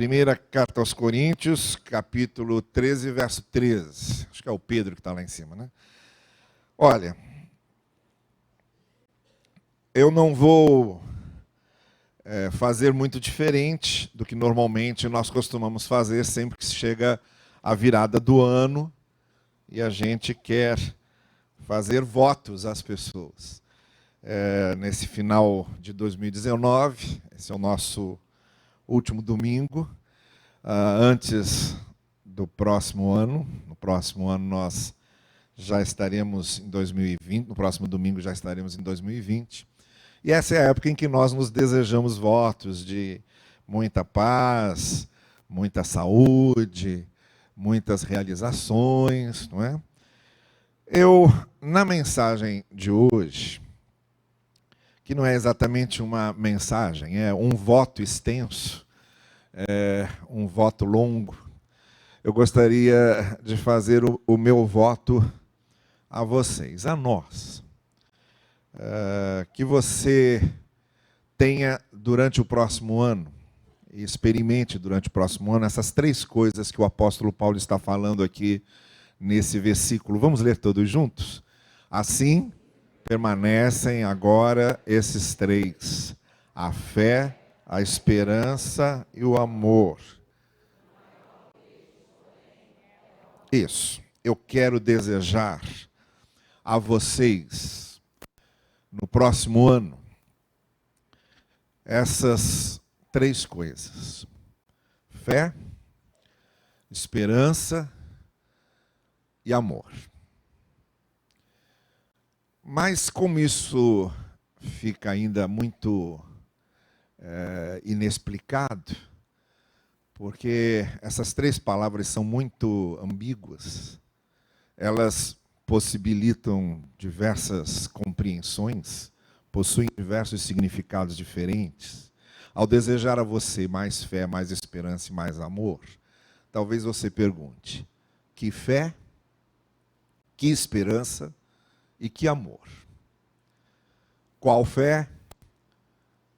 Primeira carta aos Coríntios, capítulo 13, verso 13. Acho que é o Pedro que está lá em cima, né? Olha, eu não vou fazer muito diferente do que normalmente nós costumamos fazer sempre que chega a virada do ano e a gente quer fazer votos às pessoas. Nesse final de 2019, esse é o nosso último domingo, antes do próximo ano. No próximo ano nós já estaremos em 2020, no próximo domingo já estaremos em 2020. E essa é a época em que nós nos desejamos votos de muita paz, muita saúde, muitas realizações, não é? Na mensagem de hoje, que não é exatamente uma mensagem, é um voto extenso, um voto longo, eu gostaria de fazer o meu voto a vocês, a nós. Que você tenha durante o próximo ano, e experimente durante o próximo ano, essas três coisas que o apóstolo Paulo está falando aqui nesse versículo. Vamos ler todos juntos? Assim permanecem agora esses três: a fé, a esperança e o amor. Isso. Eu quero desejar a vocês, no próximo ano, essas três coisas: fé, esperança e amor. Mas como isso fica ainda muito inexplicado, porque essas três palavras são muito ambíguas, elas possibilitam diversas compreensões, possuem diversos significados diferentes. Ao desejar a você mais fé, mais esperança e mais amor, talvez você pergunte: que fé, que esperança e que amor? Qual fé,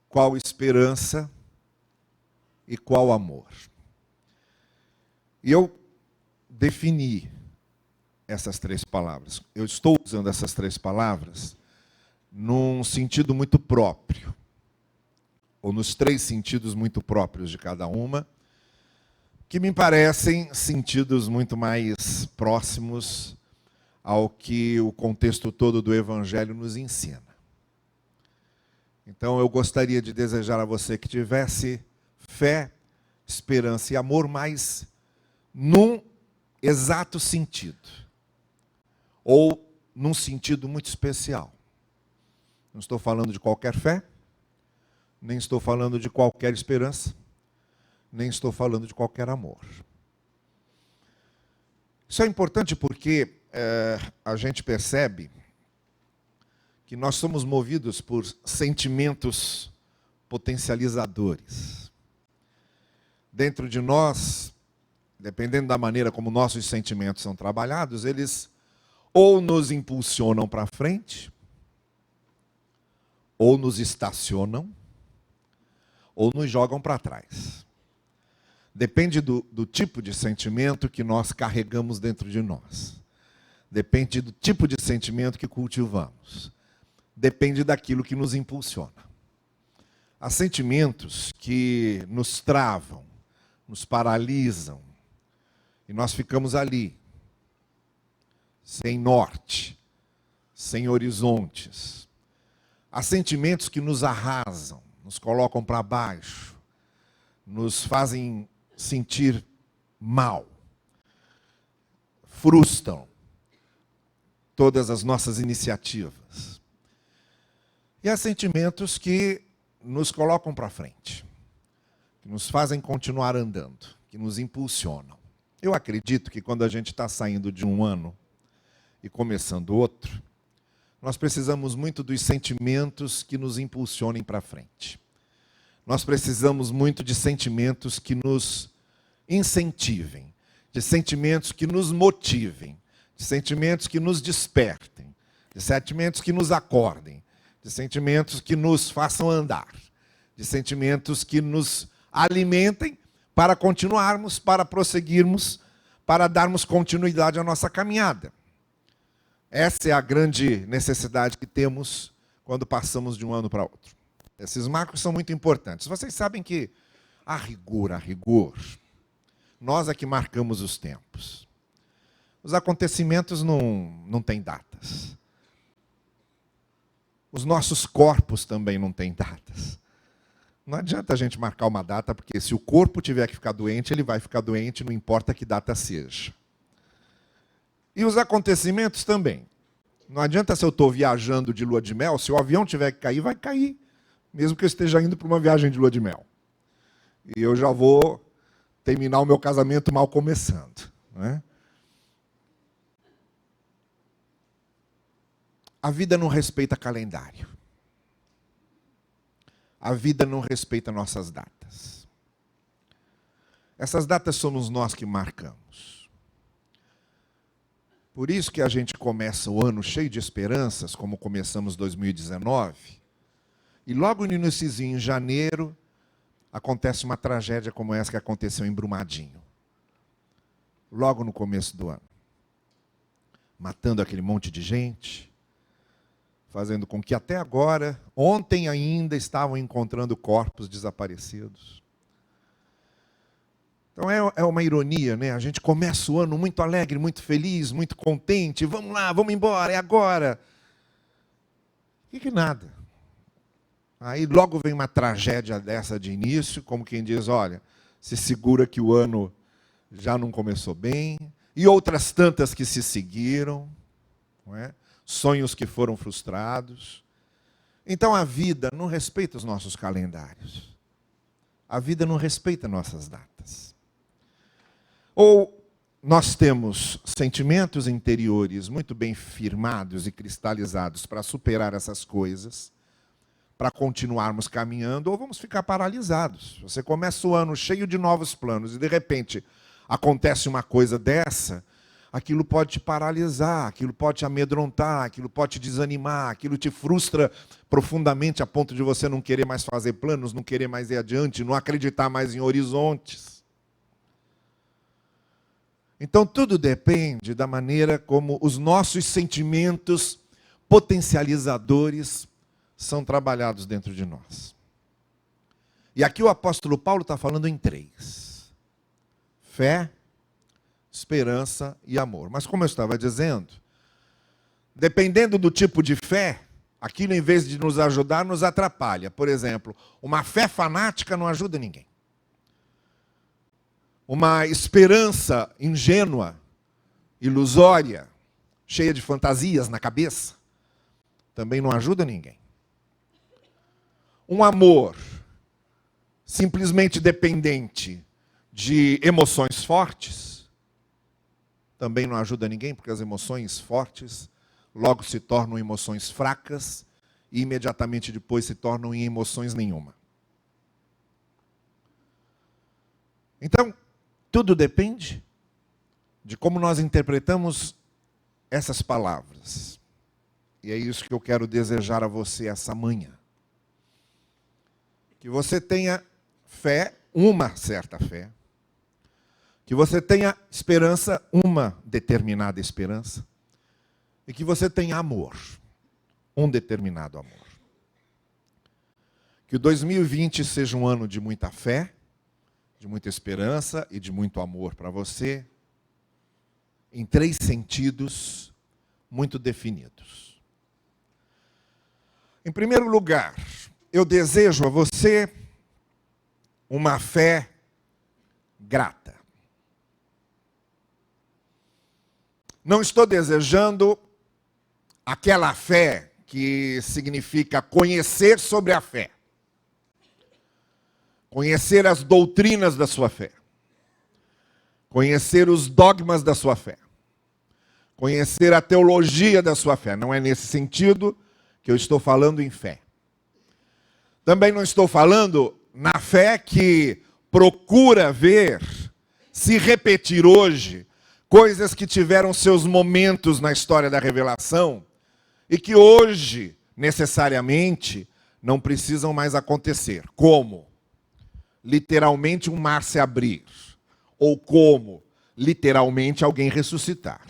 qual esperança e qual amor? E eu defini essas três palavras. Eu estou usando essas três palavras num sentido muito próprio, ou nos três sentidos muito próprios de cada uma, que me parecem sentidos muito mais próximos ao que o contexto todo do Evangelho nos ensina. Então eu gostaria de desejar a você que tivesse fé, esperança e amor, mas num exato sentido, ou num sentido muito especial. Não estou falando de qualquer fé, nem estou falando de qualquer esperança, nem estou falando de qualquer amor. Isso é importante porque a gente percebe que nós somos movidos por sentimentos potencializadores. Dentro de nós, dependendo da maneira como nossos sentimentos são trabalhados, eles ou nos impulsionam para frente, ou nos estacionam, ou nos jogam para trás. Depende do tipo de sentimento que nós carregamos dentro de nós. Depende do tipo de sentimento que cultivamos. Depende daquilo que nos impulsiona. Há sentimentos que nos travam, nos paralisam, e nós ficamos ali, sem norte, sem horizontes. Há sentimentos que nos arrasam, nos colocam para baixo, nos fazem sentir mal, frustram todas as nossas iniciativas. E há sentimentos que nos colocam para frente, que nos fazem continuar andando, que nos impulsionam. Eu acredito que quando a gente está saindo de um ano e começando outro, nós precisamos muito dos sentimentos que nos impulsionem para frente. Nós precisamos muito de sentimentos que nos incentivem, de sentimentos que nos motivem, de sentimentos que nos despertem, de sentimentos que nos acordem, de sentimentos que nos façam andar, de sentimentos que nos alimentem para continuarmos, para prosseguirmos, para darmos continuidade à nossa caminhada. Essa é a grande necessidade que temos quando passamos de um ano para outro. Esses marcos são muito importantes. Vocês sabem que, a rigor, nós é que marcamos os tempos. Os acontecimentos não têm datas. Os nossos corpos também não têm datas. Não adianta a gente marcar uma data, porque se o corpo tiver que ficar doente, ele vai ficar doente, não importa que data seja. E os acontecimentos também. Não adianta se eu estou viajando de lua de mel, se o avião tiver que cair, vai cair. Mesmo que eu esteja indo para uma viagem de lua de mel. E eu já vou terminar o meu casamento mal começando. Né? A vida não respeita calendário. A vida não respeita nossas datas. Essas datas somos nós que marcamos. Por isso que a gente começa o ano cheio de esperanças, como começamos 2019, e logo no iniciozinho, em janeiro, acontece uma tragédia como essa que aconteceu em Brumadinho. Logo no começo do ano. Matando aquele monte de gente, fazendo com que até agora, ontem ainda, estavam encontrando corpos desaparecidos. Então é uma ironia, né? A gente começa o ano muito alegre, muito feliz, muito contente. Vamos lá, vamos embora, é agora. E que nada. Aí logo vem uma tragédia dessa de início, como quem diz, olha, se segura que o ano já não começou bem. E outras tantas que se seguiram, não é? Sonhos que foram frustrados. Então a vida não respeita os nossos calendários. A vida não respeita nossas datas. Ou nós temos sentimentos interiores muito bem firmados e cristalizados para superar essas coisas, para continuarmos caminhando, ou vamos ficar paralisados. Você começa o ano cheio de novos planos e de repente acontece uma coisa dessa, aquilo pode te paralisar, aquilo pode te amedrontar, aquilo pode te desanimar, aquilo te frustra profundamente a ponto de você não querer mais fazer planos, não querer mais ir adiante, não acreditar mais em horizontes. Então tudo depende da maneira como os nossos sentimentos potencializadores são trabalhados dentro de nós. E aqui o apóstolo Paulo está falando em 3. Fé, esperança e amor. Mas como eu estava dizendo, dependendo do tipo de fé, aquilo em vez de nos ajudar, nos atrapalha. Por exemplo, uma fé fanática não ajuda ninguém. Uma esperança ingênua, ilusória, cheia de fantasias na cabeça, também não ajuda ninguém. Um amor simplesmente dependente de emoções fortes também não ajuda ninguém, porque as emoções fortes logo se tornam emoções fracas e imediatamente depois se tornam em emoções nenhuma. Então, tudo depende de como nós interpretamos essas palavras. E é isso que eu quero desejar a você essa manhã. Que você tenha fé, uma certa fé. Que você tenha esperança, uma determinada esperança. E que você tenha amor, um determinado amor. Que o 2020 seja um ano de muita fé, de muita esperança e de muito amor para você, em 3 sentidos muito definidos. Em primeiro lugar, eu desejo a você uma fé grata. Não estou desejando aquela fé que significa conhecer sobre a fé. Conhecer as doutrinas da sua fé. Conhecer os dogmas da sua fé. Conhecer a teologia da sua fé. Não é nesse sentido que eu estou falando em fé. Também não estou falando na fé que procura ver se repetir hoje coisas que tiveram seus momentos na história da revelação e que hoje, necessariamente, não precisam mais acontecer. Como? literalmente um mar se abrir, ou como literalmente alguém ressuscitar.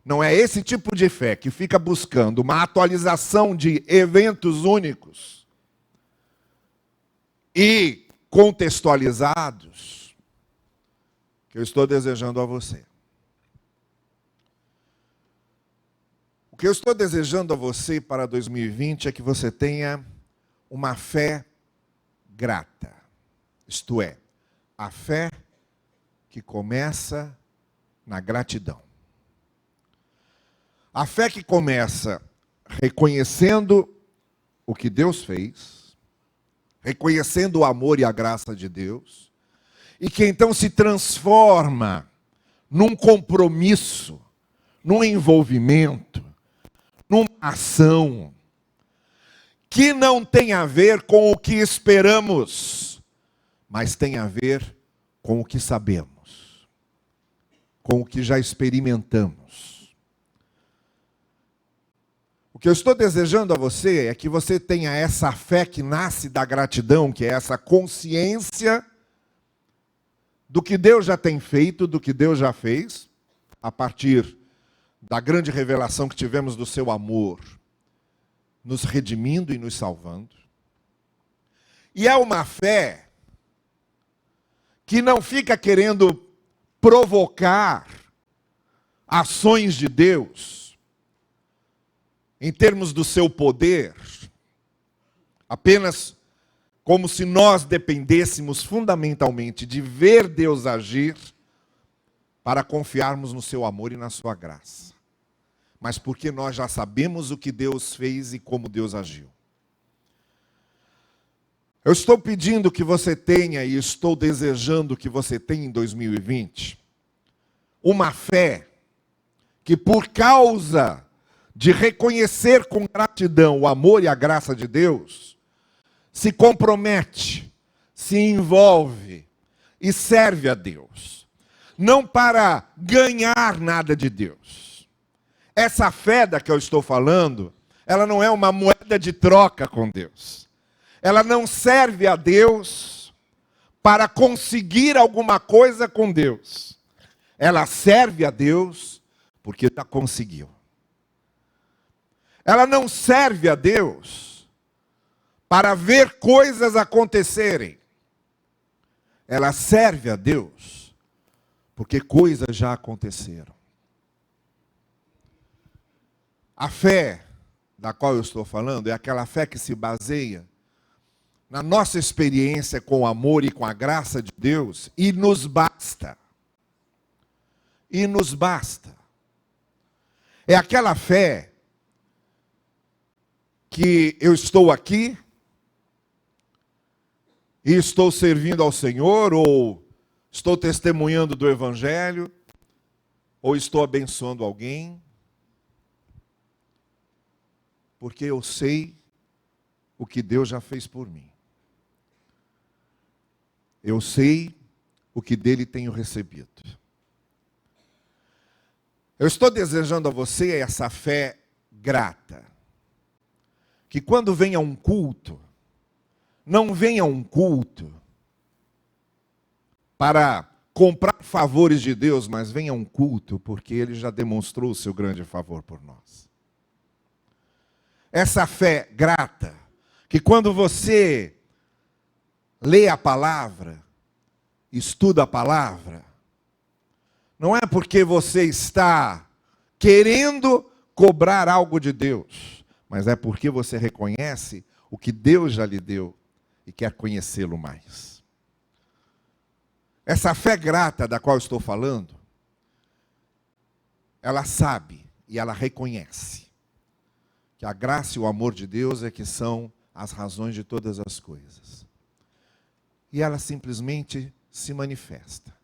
Não é esse tipo de fé que fica buscando uma atualização de eventos únicos e contextualizados que eu estou desejando a você. O que eu estou desejando a você para 2020 é que você tenha uma fé grata. Isto é, a fé que começa na gratidão. A fé que começa reconhecendo o que Deus fez, reconhecendo o amor e a graça de Deus, e que então se transforma num compromisso, num envolvimento, numa ação, que não tem a ver com o que esperamos, mas tem a ver com o que sabemos, com o que já experimentamos. O que eu estou desejando a você é que você tenha essa fé que nasce da gratidão, que é essa consciência do que Deus já tem feito, do que Deus já fez, a partir da grande revelação que tivemos do seu amor, nos redimindo e nos salvando. E é uma fé que não fica querendo provocar ações de Deus em termos do seu poder, apenas como se nós dependêssemos fundamentalmente de ver Deus agir para confiarmos no seu amor e na sua graça. Mas porque nós já sabemos o que Deus fez e como Deus agiu. Eu estou pedindo que você tenha e estou desejando que você tenha em 2020 uma fé que, por causa de reconhecer com gratidão o amor e a graça de Deus, se compromete, se envolve e serve a Deus. Não para ganhar nada de Deus. Essa fé da que eu estou falando, ela não é uma moeda de troca com Deus. Ela não serve a Deus para conseguir alguma coisa com Deus. Ela serve a Deus porque já conseguiu. Ela não serve a Deus para ver coisas acontecerem. Ela serve a Deus porque coisas já aconteceram. A fé da qual eu estou falando é aquela fé que se baseia na nossa experiência com o amor e com a graça de Deus e nos basta. E nos basta. É aquela fé que eu estou aqui e estou servindo ao Senhor, ou estou testemunhando do Evangelho, ou estou abençoando alguém, porque eu sei o que Deus já fez por mim. Eu sei o que dele tenho recebido. Eu estou desejando a você essa fé grata. Que quando venha um culto, não venha um culto para comprar favores de Deus, mas venha um culto porque ele já demonstrou o seu grande favor por nós. Essa fé grata, que quando você lê a palavra, estuda a palavra, não é porque você está querendo cobrar algo de Deus, mas é porque você reconhece o que Deus já lhe deu e quer conhecê-lo mais. Essa fé grata da qual estou falando, ela sabe e ela reconhece que a graça e o amor de Deus é que são as razões de todas as coisas. E ela simplesmente se manifesta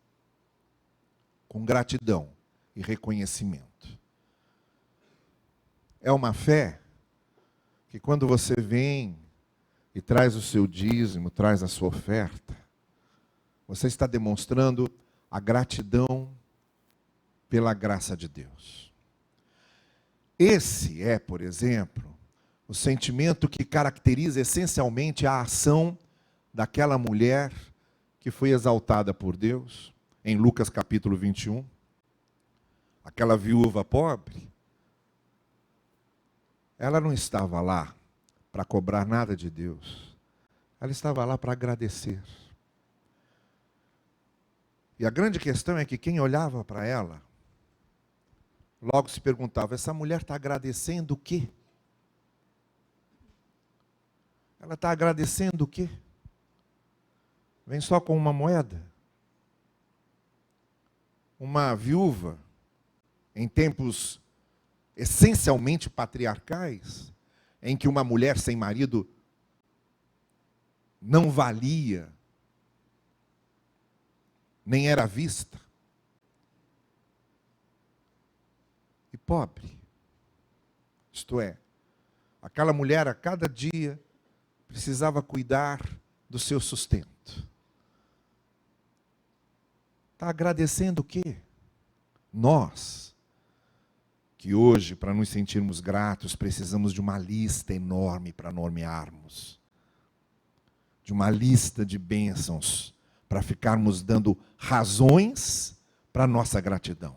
com gratidão e reconhecimento. É uma fé que quando você vem e traz o seu dízimo, traz a sua oferta, você está demonstrando a gratidão pela graça de Deus. Esse é, por exemplo, o sentimento que caracteriza essencialmente a ação daquela mulher que foi exaltada por Deus, em Lucas capítulo 21, aquela viúva pobre, ela não estava lá para cobrar nada de Deus, ela estava lá para agradecer. E a grande questão é que quem olhava para ela, logo se perguntava, essa mulher está agradecendo o quê? Ela está agradecendo o quê? Vem só com uma moeda? Uma viúva, em tempos essencialmente patriarcais, em que uma mulher sem marido não valia, nem era vista. E pobre. Isto é, aquela mulher a cada dia precisava cuidar do seu sustento. Está agradecendo o quê? Nós, que hoje, para nos sentirmos gratos, precisamos de uma lista enorme para nomearmos. De uma lista de bênçãos para ficarmos dando razões para a nossa gratidão.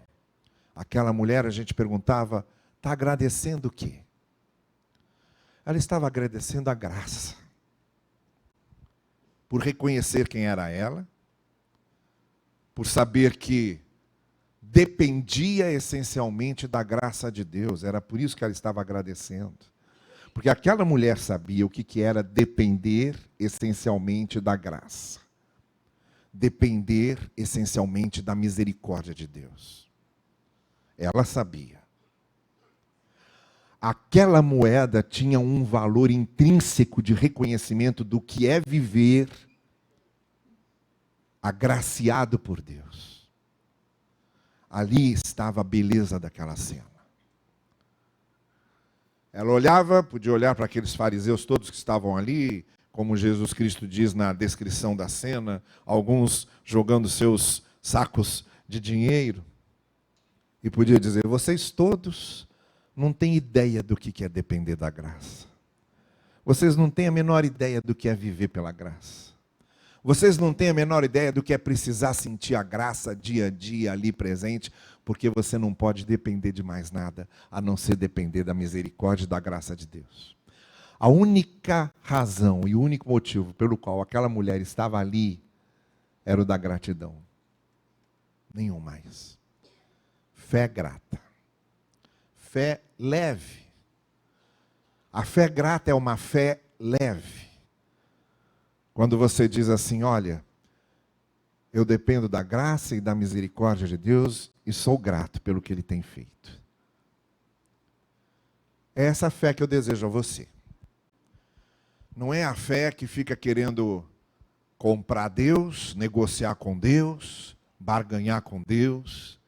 Aquela mulher, a gente perguntava, está agradecendo o quê? Ela estava agradecendo a graça. Por reconhecer quem era ela, por saber que dependia essencialmente da graça de Deus. Era por isso que ela estava agradecendo. Porque aquela mulher sabia o que era depender essencialmente da graça. Depender essencialmente da misericórdia de Deus. Ela sabia. Aquela moeda tinha um valor intrínseco de reconhecimento do que é viver agraciado por Deus. Ali estava a beleza daquela cena. Ela olhava, podia olhar para aqueles fariseus todos que estavam ali, como Jesus Cristo diz na descrição da cena, alguns jogando seus sacos de dinheiro, e podia dizer, vocês todos não têm ideia do que é depender da graça. Vocês não têm a menor ideia do que é viver pela graça. Vocês não têm a menor ideia do que é precisar sentir a graça dia a dia ali presente, porque você não pode depender de mais nada, a não ser depender da misericórdia e da graça de Deus. A única razão e o único motivo pelo qual aquela mulher estava ali era o da gratidão. Nenhum mais. Fé grata. Fé leve. A fé grata é uma fé leve. Quando você diz assim, olha, eu dependo da graça e da misericórdia de Deus e sou grato pelo que Ele tem feito. É essa fé que eu desejo a você. Não é a fé que fica querendo comprar Deus, negociar com Deus, barganhar com Deus.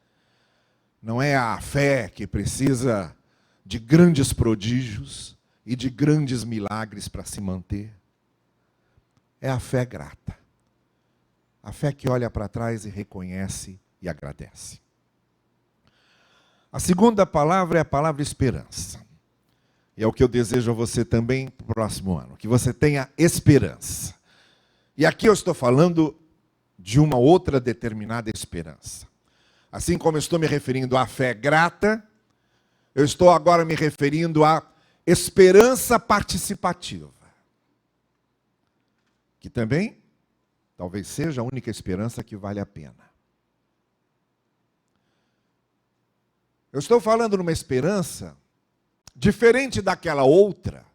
Não é a fé que precisa de grandes prodígios e de grandes milagres para se manter. É a fé grata. A fé que olha para trás e reconhece e agradece. A segunda palavra é a palavra esperança. E é o que eu desejo a você também para o próximo ano. Que você tenha esperança. E aqui eu estou falando de uma outra determinada esperança. Assim como eu estou me referindo à fé grata, eu estou agora me referindo à esperança participativa. Que também, talvez seja a única esperança que vale a pena. Eu estou falando numa esperança diferente daquela outra,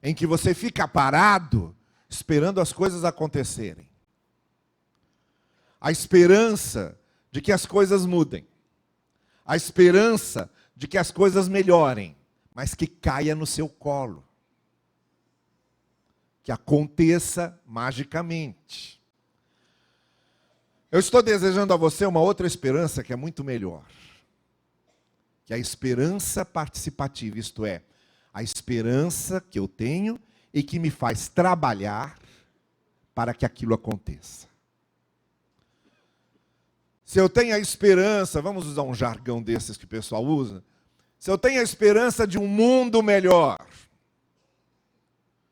em que você fica parado, esperando as coisas acontecerem. A esperança de que as coisas mudem. A esperança de que as coisas melhorem, mas que caia no seu colo. Que aconteça magicamente. Eu estou desejando a você uma outra esperança que é muito melhor. Que é a esperança participativa, isto é, a esperança que eu tenho e que me faz trabalhar para que aquilo aconteça. Se eu tenho a esperança, vamos usar um jargão desses que o pessoal usa, se eu tenho a esperança de um mundo melhor,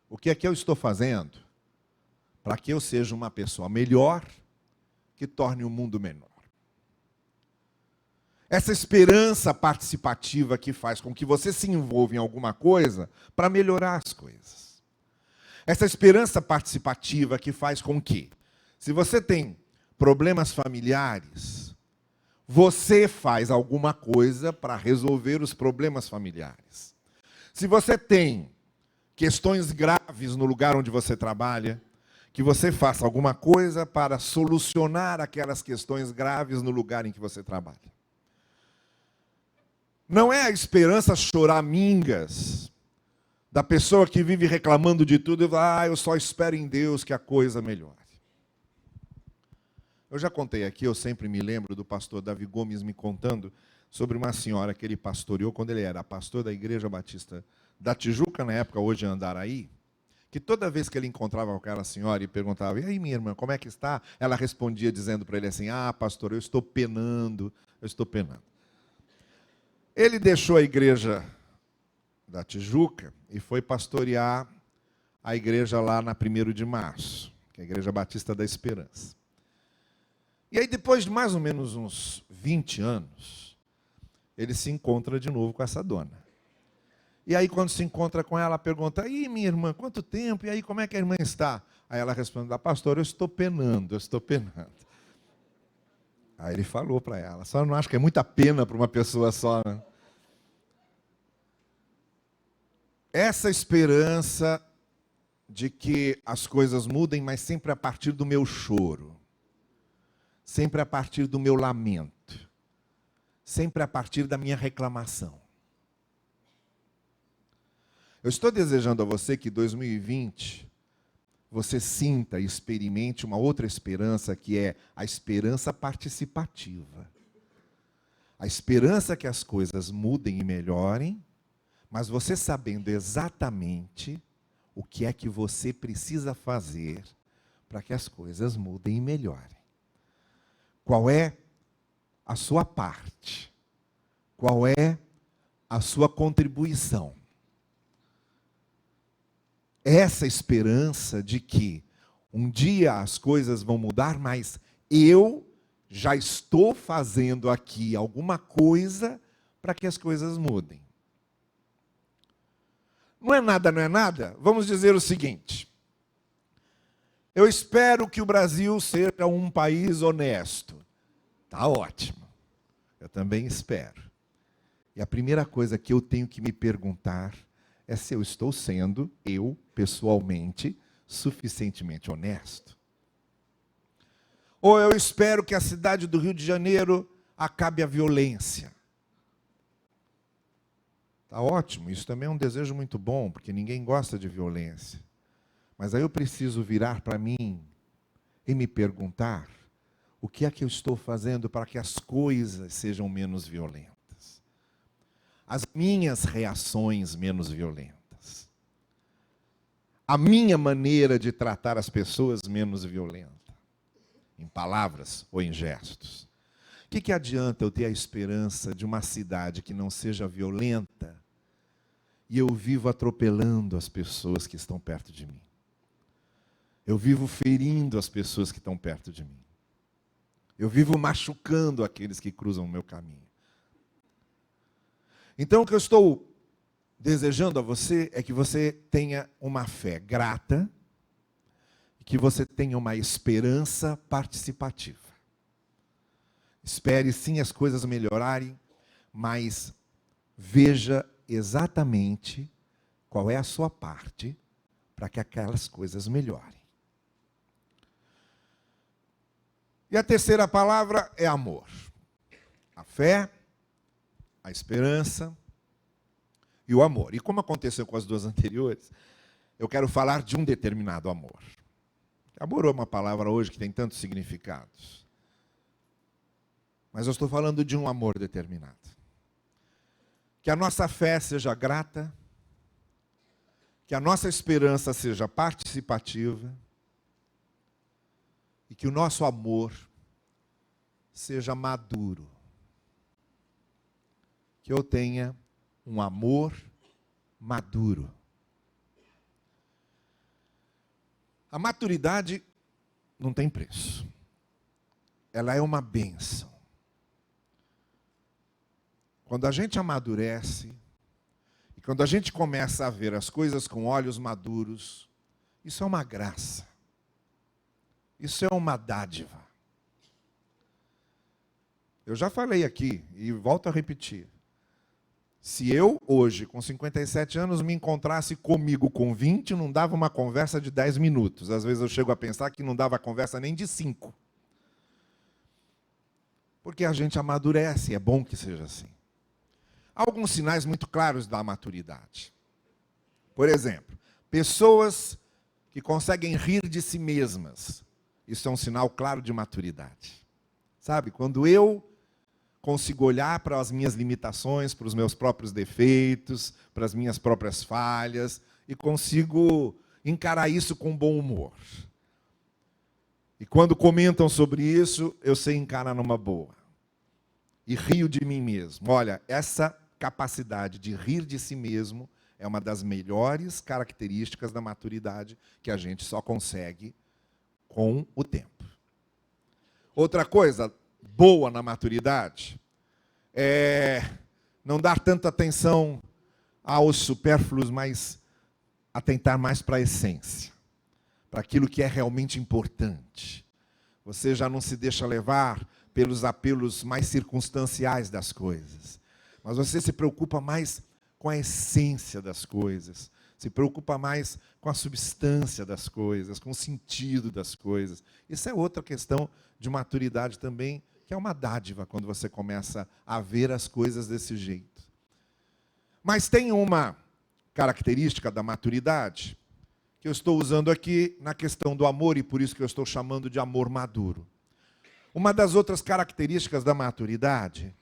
o que é que eu estou fazendo para que eu seja uma pessoa melhor, que torne o mundo menor. Essa esperança participativa que faz com que você se envolva em alguma coisa para melhorar as coisas. Essa esperança participativa que faz com que, se você tem problemas familiares, você faz alguma coisa para resolver os problemas familiares. Se você tem questões graves no lugar onde você trabalha, que você faça alguma coisa para solucionar aquelas questões graves no lugar em que você trabalha. Não é a esperança choramingas da pessoa que vive reclamando de tudo e fala, eu só espero em Deus que a coisa melhore. Eu já contei aqui, eu sempre me lembro do pastor Davi Gomes me contando sobre uma senhora que ele pastoreou quando ele era pastor da Igreja Batista da Tijuca, na época, hoje Andaraí, que toda vez que ele encontrava com aquela senhora e perguntava, e aí, minha irmã, como é que está? Ela respondia dizendo para ele assim, pastor, eu estou penando, eu estou penando. Ele deixou a Igreja da Tijuca e foi pastorear a igreja lá na 1º de março, que é a Igreja Batista da Esperança. E aí, depois de mais ou menos uns 20 anos, ele se encontra de novo com essa dona. E aí, quando se encontra com ela, pergunta, aí, minha irmã, quanto tempo? E aí, como é que a irmã está? Aí ela responde, pastor, eu estou penando, eu estou penando. Aí ele falou para ela, só não acha que é muita pena para uma pessoa só, né? Essa esperança de que as coisas mudem, mas sempre a partir do meu choro, sempre a partir do meu lamento, sempre a partir da minha reclamação. Eu estou desejando a você que 2020 você sinta e experimente uma outra esperança, que é a esperança participativa. A esperança que as coisas mudem e melhorem, mas você sabendo exatamente o que é que você precisa fazer para que as coisas mudem e melhorem. Qual é a sua parte? Qual é a sua contribuição? Essa esperança de que um dia as coisas vão mudar, mas eu já estou fazendo aqui alguma coisa para que as coisas mudem. Não é nada, não é nada? Vamos dizer o seguinte. Eu espero que o Brasil seja um país honesto. Tá ótimo. Eu também espero. E a primeira coisa que eu tenho que me perguntar é se eu estou sendo, eu, pessoalmente, suficientemente honesto. Ou eu espero que a cidade do Rio de Janeiro acabe a violência. Tá ótimo, isso também é um desejo muito bom, porque ninguém gosta de violência. Mas aí eu preciso virar para mim e me perguntar o que é que eu estou fazendo para que as coisas sejam menos violentas. As minhas reações menos violentas. A minha maneira de tratar as pessoas menos violenta. Em palavras ou em gestos. O que adianta eu ter a esperança de uma cidade que não seja violenta e eu vivo atropelando as pessoas que estão perto de mim? Eu vivo ferindo as pessoas que estão perto de mim. Eu vivo machucando aqueles que cruzam o meu caminho. Então, o que eu estou desejando a você é que você tenha uma fé grata, que você tenha uma esperança participativa. Espere sim as coisas melhorarem, mas veja exatamente qual é a sua parte para que aquelas coisas melhorem. E a terceira palavra é amor. A fé, a esperança e o amor. E como aconteceu com as duas anteriores, eu quero falar de um determinado amor. Amor é uma palavra hoje que tem tantos significados. Mas eu estou falando de um amor determinado. Que a nossa fé seja grata, que a nossa esperança seja participativa e que o nosso amor seja maduro. Que eu tenha um amor maduro. A maturidade não tem preço. Ela é uma bênção. Quando a gente amadurece, e quando a gente começa a ver as coisas com olhos maduros, isso é uma graça. Isso é uma dádiva. Eu já falei aqui, e volto a repetir. Se eu, hoje, com 57 anos, me encontrasse comigo com 20, não dava uma conversa de 10 minutos. Às vezes eu chego a pensar que não dava conversa nem de 5. Porque a gente amadurece, é bom que seja assim. Há alguns sinais muito claros da maturidade. Por exemplo, pessoas que conseguem rir de si mesmas. Isso é um sinal claro de maturidade. Sabe, quando eu consigo olhar para as minhas limitações, para os meus próprios defeitos, para as minhas próprias falhas, e consigo encarar isso com bom humor. E quando comentam sobre isso, eu sei encarar numa boa. E rio de mim mesmo. Olha, essa capacidade de rir de si mesmo é uma das melhores características da maturidade que a gente só consegue com o tempo. Outra coisa boa na maturidade é não dar tanta atenção aos supérfluos, mas atentar mais para a essência, para aquilo que é realmente importante. Você já não se deixa levar pelos apelos mais circunstanciais das coisas, mas você se preocupa mais com a essência das coisas, se preocupa mais com a substância das coisas, com o sentido das coisas. Isso é outra questão de maturidade também, que é uma dádiva quando você começa a ver as coisas desse jeito. Mas tem uma característica da maturidade que eu estou usando aqui na questão do amor, e por isso que eu estou chamando de amor maduro. Uma das outras características da maturidade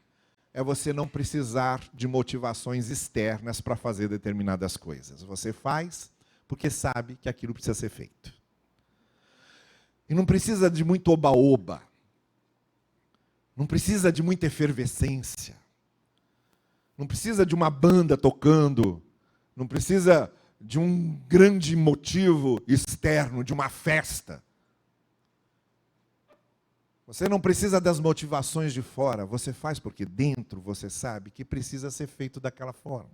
é você não precisar de motivações externas para fazer determinadas coisas. Você faz porque sabe que aquilo precisa ser feito. E não precisa de muito oba-oba. Não precisa de muita efervescência. Não precisa de uma banda tocando. Não precisa de um grande motivo externo, de uma festa. Você não precisa das motivações de fora. Você faz porque dentro você sabe que precisa ser feito daquela forma.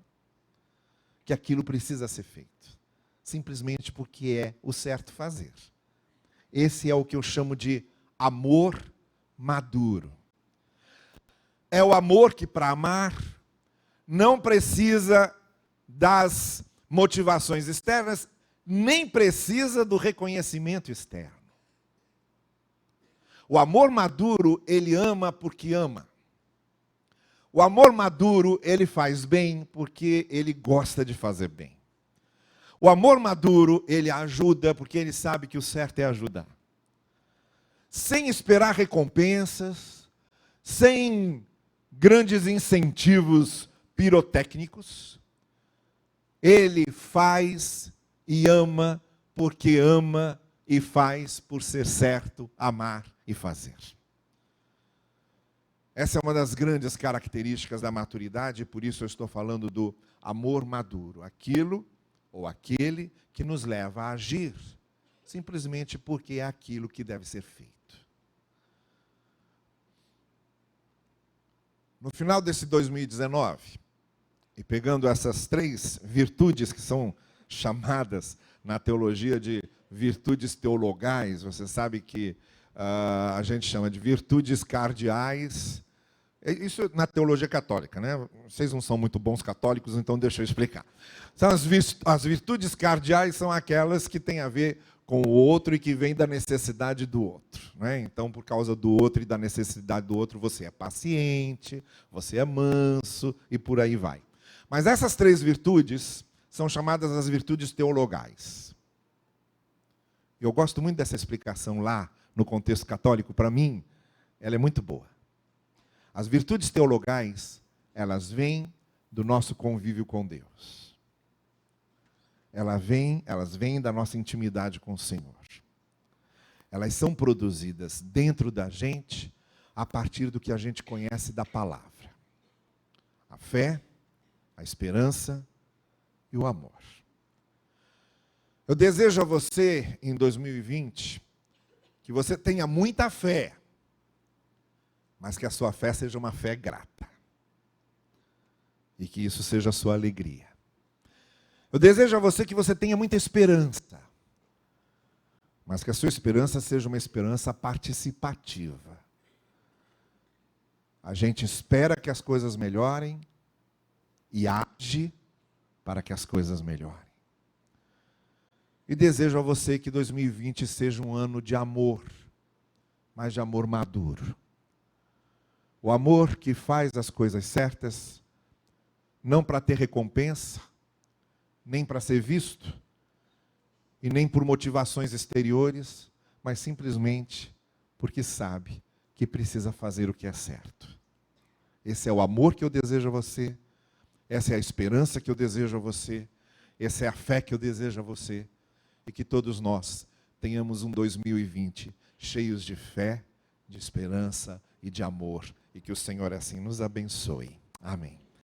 Que aquilo precisa ser feito. Simplesmente porque é o certo fazer. Esse é o que eu chamo de amor maduro. É o amor que, para amar, não precisa das motivações externas, nem precisa do reconhecimento externo. O amor maduro, ele ama porque ama. O amor maduro, ele faz bem porque ele gosta de fazer bem. O amor maduro, ele ajuda porque ele sabe que o certo é ajudar. Sem esperar recompensas, sem grandes incentivos pirotécnicos, ele faz e ama porque ama e faz por ser certo amar e fazer. Essa é uma das grandes características da maturidade, e por isso eu estou falando do amor maduro. Aquilo ou aquele que nos leva a agir, simplesmente porque é aquilo que deve ser feito. No final desse 2019, e pegando essas 3 virtudes que são chamadas na teologia de virtudes teologais, você sabe que a gente chama de virtudes cardeais. Isso na teologia católica, né? Vocês não são muito bons católicos, então deixa eu explicar. As virtudes cardeais são aquelas que têm a ver com o outro e que vêm da necessidade do outro, né? Então, por causa do outro e da necessidade do outro, você é paciente, você é manso e por aí vai. Mas essas 3 virtudes são chamadas as virtudes teologais. Eu gosto muito dessa explicação lá, no contexto católico. Para mim, ela é muito boa. As virtudes teologais, elas vêm do nosso convívio com Deus. Elas vêm da nossa intimidade com o Senhor. Elas são produzidas dentro da gente a partir do que a gente conhece da palavra. A fé, a esperança e o amor. Eu desejo a você, em 2020, que você tenha muita fé, mas que a sua fé seja uma fé grata. E que isso seja a sua alegria. Eu desejo a você que você tenha muita esperança, mas que a sua esperança seja uma esperança participativa. A gente espera que as coisas melhorem e age para que as coisas melhorem. E desejo a você que 2020 seja um ano de amor, mas de amor maduro. O amor que faz as coisas certas, não para ter recompensa, nem para ser visto, e nem por motivações exteriores, mas simplesmente porque sabe que precisa fazer o que é certo. Esse é o amor que eu desejo a você, essa é a esperança que eu desejo a você, essa é a fé que eu desejo a você, e que todos nós tenhamos um 2020 cheios de fé, de esperança e de amor, e que o Senhor assim nos abençoe. Amém.